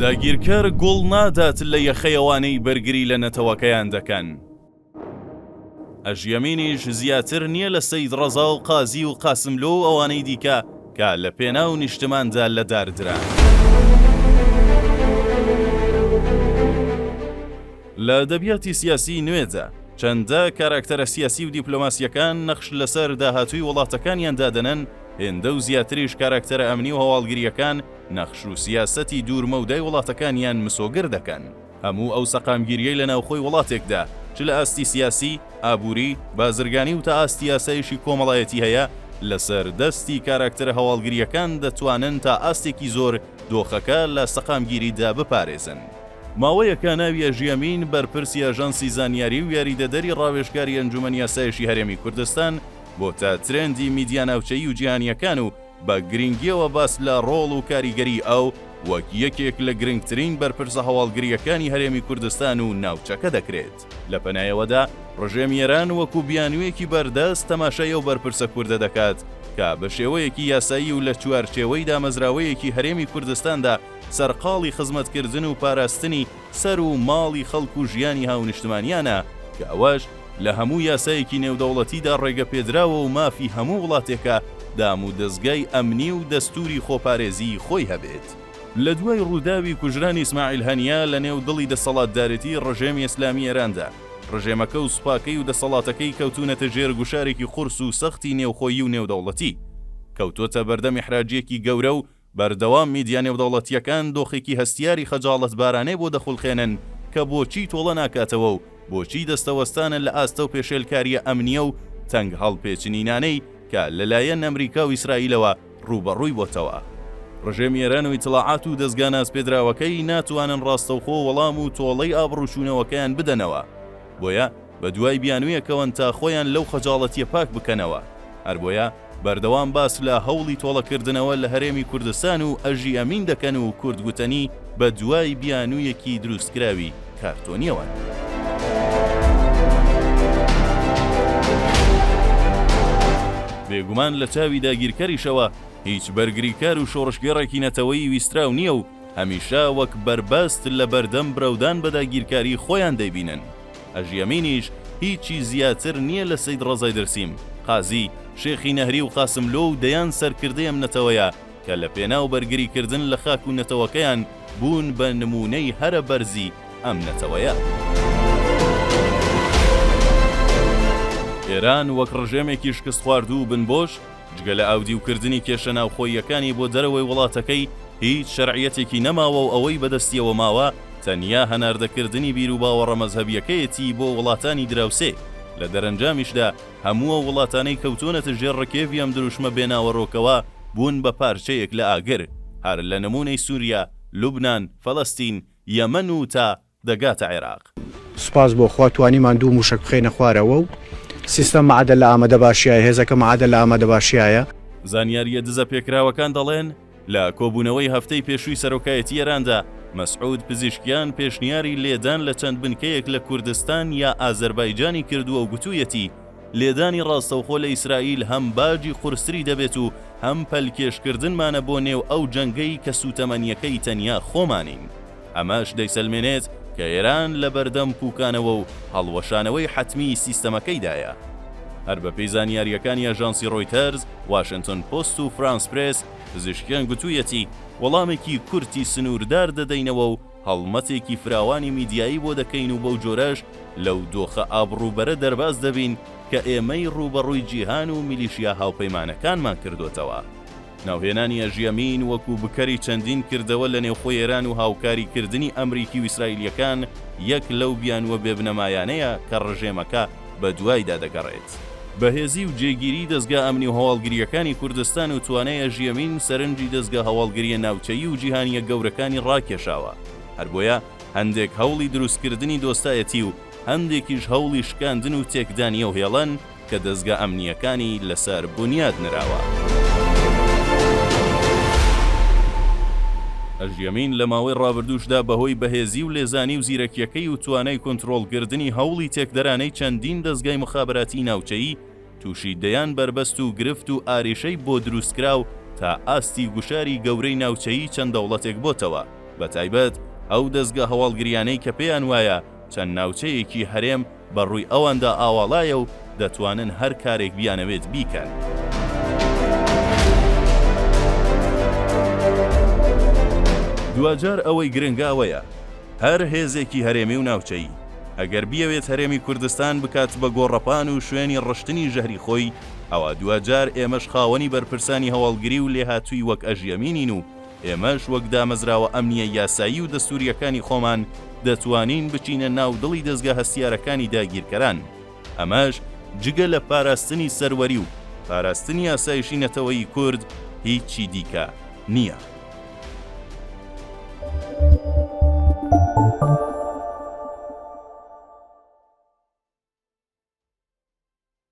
داگیرکەر گوڵ نادات لە یەخەیەوانەی بەرگری لە نەتەوەکەیان دەکەن. ئەژیەمینیش زیاتر نییە لە سەید ڕەزا و قازی و قاسملۆ و ئەوانەی دیکە کە لە پێناو نیشتماندا لە داردران. لە دەبیاتی سیاسی نوێدا چەندە کاراکتەرە سیاسی و دیپلۆماسیەکان نەخش لەسەر داهاتووی وڵاتەکانیان دادەنن، هێندە و زیاتریش کاراکتەرە ئەمنی و هەواڵگریەکان نەخش و سیاسەتی دوورمەودای وڵاتەکانیان مسۆگر دەکەن. هەموو ئەو سەقامگیریەی لە ناوخۆی وڵاتێکدا چ لە ئاستی سیاسی، ئابووری، بازرگانی و تا ئاستی یاسایشی کۆمەڵایەتی هەیە، لەسەر دەستی کاراکتەرە هەواڵگریەکان دەتوانن تا ئاستێکی زۆر دۆخەکە لە سەقامگیریدا بپارێزن. ماوەیەکە ناوی ئەژیەمین بەرپرسی ئاژانسی زانیاری و یاریدەدەری ڕاوێژگاری ئەنجومەن یاسایشی هەرێمی کوردستان بۆ تا ترێندی میدیا ناوچەیی و جیهانیەکان و بە گرنگیەوە باس لە ڕۆڵ و کاریگەری ئەو وەک یەکێک لە گرنگترین بەرپرسە هەواڵگریەکانی هەرێمی کوردستان و ناوچەکە دەکرێت. لە پەنایەوەدا ڕژێمی ئێران وەکو بیانوویەکی بەردەست تەماشای ئەو بەرپرسە کووردە دەکات کە بە شێوەیەکی یاسایی و لە چوارچێوەی دامەزراوەیەکی هەرێمی کوردستاندا سەرقاڵی خزمەتکردن و پاراستنی سەر و ماڵی خەڵک و ژیانی هاونیشتمانیانە کە ئەوەش لە هەموو یاسایەکی نێودەوڵەتیدا ڕێگە پێدراوە و مافی هەموو وڵاتێکە دام و دەستگای ئەمنی و دەستوری خۆپارێزی خۆی هەبێت. لە دوای ڕووداوی کوژرانی ئیسماعیل هەنیا لە نێو دڵی دەسەڵاتدارەتی ڕژێمی ئیسلامی ئێراندا، ڕژێمەکە و سوپاکەی و دەسەڵاتەکەی کەوتونەتە ژێر گوشارێکی قورس و سەختی نێوخۆیی و نێودەوڵەتی، کەوتۆتە بەردەمی حراجیەکی گەورە و بەردەوام میدیا نێودەوڵەتیەکان دۆخێکی هەستیاری خەجاڵەت بارانەی بۆ دەخولخێنن کە بۆچی تۆڵە ناکاتەوە و بۆچی دەستەوەستانە لە ئاستە و پێشێلکاریە ئەمنیە و تەنگ هەڵپێچنینانەی کە لەلایەن ئەمریکا و ئیسرائیلەوە ڕوبەڕووی بۆتەوە. ڕژێمی ئێران و ئیتڵاعات و دەستگا ناسپێدراوەکەی ناتوانن ڕاستەوخۆ وەڵام و تۆڵەی ئابڕوشونەوەکەیان بدەنەوە، بۆیە بە دوای بیانوویەکەون تا خۆیان لەو خەجاڵەتیە پاک بکەنەوە. هەر بۆیە بەردەوام باس لە هەوڵی تۆڵەکردنەوە لە هەرێمی کوردستان و ئەژی ئەمین دەکەن و کوردگوتنی بە دوای بیانوویەکی دروستکراوی کارتۆنیەوە. بێگومان لە چاوی داگیرکەریشەوە هیچ بەرگریکار و شۆڕشگەڕێکی نەتەوەی ویستراو نییە و هەمیشە وەک بربەست لە بەردەم برەودان بە داگیرکاری خۆیان دەیبینن. ئەژیەمینیش هیچی زیاتر نییە لە سەید ڕەزای دەرسیم، قازی، شێخی نەهری و قاسملۆ و دەیان سەرکردەی ئەم نەتەوەیە کە لە پێناو بەرگریکردن لە خاک و نەتەوەکەیان بوون بە نمونەی هەرە بەرزی ئەم نەتەوەیە. ئێران وەک ڕژێمێکی شکست خواردوو بنبۆش جگە لە ئاودیوکردنی کێشە ناوخۆییەکانی بۆ دەرەوەی وڵاتەکەی هیچ شەرعیەتێکی نەماوە و ئەوەی بەدەستیەوە ماوە تەنیا هەناردەکردنی بیر و باوەڕە مەزهەبیەکەیەتی بۆ وڵاتانی دراوسێ. لە دەرەنجامیشدا هەمووە وڵاتانەی کەوتونەتە ژێر ڕکێوی ئەم دروشمە بێناوەڕۆکەوە بوون بە پارچەیەک لە ئاگر، هەر لە نمونەی سووریا، لوبنان، فەڵەستین، یەمەن و تا دەگاتە عێراق. سوپاس بۆ خوا توانیمان دوو موشک بخێنە خوارەوە و سیستەم مەعادە لە ئامادە باشیایە، هێزەکە مەعادە لە ئامادە باشیایە. زانیاریە دزە پێکراوەکان دەڵێن لە کۆبوونەوەی هەفتەی پێشووی سەرۆکایەتی ئێراندا مەسعود پزیشکیان پێشنیاری لێدان لە چەند بنکەیەک لە کوردستان یا ئازەربایجانی کردووە و گوتوویەتی لێدانی ڕاستەوخۆ لە ئیسرائیل هەم باجی قورسری دەبێت و هەم پەلکێشکردنمانە بۆ نێو ئەو جەنگەی کە سوتەمەنیەکەی تەنیا خۆمانین. ئەماش دەیسەلمێنێت کە ئێران لە بەردەم پوکانەوە و هەڵوەشانەوەی حتمی سیستەمەکەیدایە. هەر بە پێی زانیاریەکانی ئاژانسی ڕۆیتەرز، واشنگتن پۆست و فرانس پرێس، پزیشکیان گوتوویەتی وەڵامێکی کورتی سنووردار دەدەینەوە و هەڵمەتێکی فراوانی میدیایی بۆ دەکەین و بەو جۆرەش لەو دۆخە ئابڕوبەرە دەرباز دەبین کە ئێمەی ڕوبەڕووی جیهان و میلیشیا هاوپەیمانەکانمان کردوتەوە. ناوهێنانی ئەژیەمین وەکو بکەری چەندین کردەوە لە نێوخۆی ئێران و هاوکاریکردنی ئەمریکی و ئیسرائیلیەکان یەک لەو بیانوە بێبنەمایانەیە کە ڕژێمەکە بە دوایدا دەگەڕێت. بەهێزی و جێگیری دەستگا ئەمنی و هەواڵگریەکانی کوردستان و توانای ئەژیەمین سەرنجی دەستگا هەواڵگریە ناوچەیی و جیهانیە گەورەکانی ڕاکێشاوە. هەر بۆیە هەندێک هەوڵی دروستکردنی دۆستایەتی و هەندێکیش هەوڵی شکاندن و تێکدانیە و هێڵەن کە دەستگا ئەمنیەکانی لەسەر بنیاد نراوە. ئەژیەمین لە ماوەی ڕابردووشدا بەهۆی بەهێزی و لێزانی و زیرەکیەکەی و توانای کۆنتڕۆڵکردنی هەوڵی تێکدەرانەی چەندین دەستگای مخابراتی ناوچەیی تووشی دەیان بربەست و گرفت و ئاریشەی بۆ دروستکراو تا ئاستی گوشاری گەورەی ناوچەیی چەند دەوڵەتێک بۆتەوە. بە تایبەت ئەو دەستگا هەواڵگریانەی کە پێیان وایە چەند ناوچەیەکی هەرێم بەڕووی ئەواندا ئاواڵایە و دەتوانن هەر کارێک بیانەوێت بیکەن. دوجار ئەوەی گرنگاوەیە هەر هێزێکی هەرێمی و ناوچەی ئەگەر بیەوێت هەرێمی کوردستان بکات بە گۆڕەپان و شوێنی ڕشتنی ژەهری خۆی ئەوە دوجار ئێمەش خاوەنی بەرپرسانی هەواڵگری و لێهاتووی وەک ئەژیەمینین و ئێمەش وەک دامەزراوە ئەمنیە یاسایی و دەستوریەکانی خۆمان دەتوانین بچینە ناو دڵی دەستگا هەستیارەکانی داگیرکەران. ئەمەش جگە لە پاراستنی سەروەری و پاراستنی ئاسایشی نەتەوەیی کورد هیچی دیکە نییە.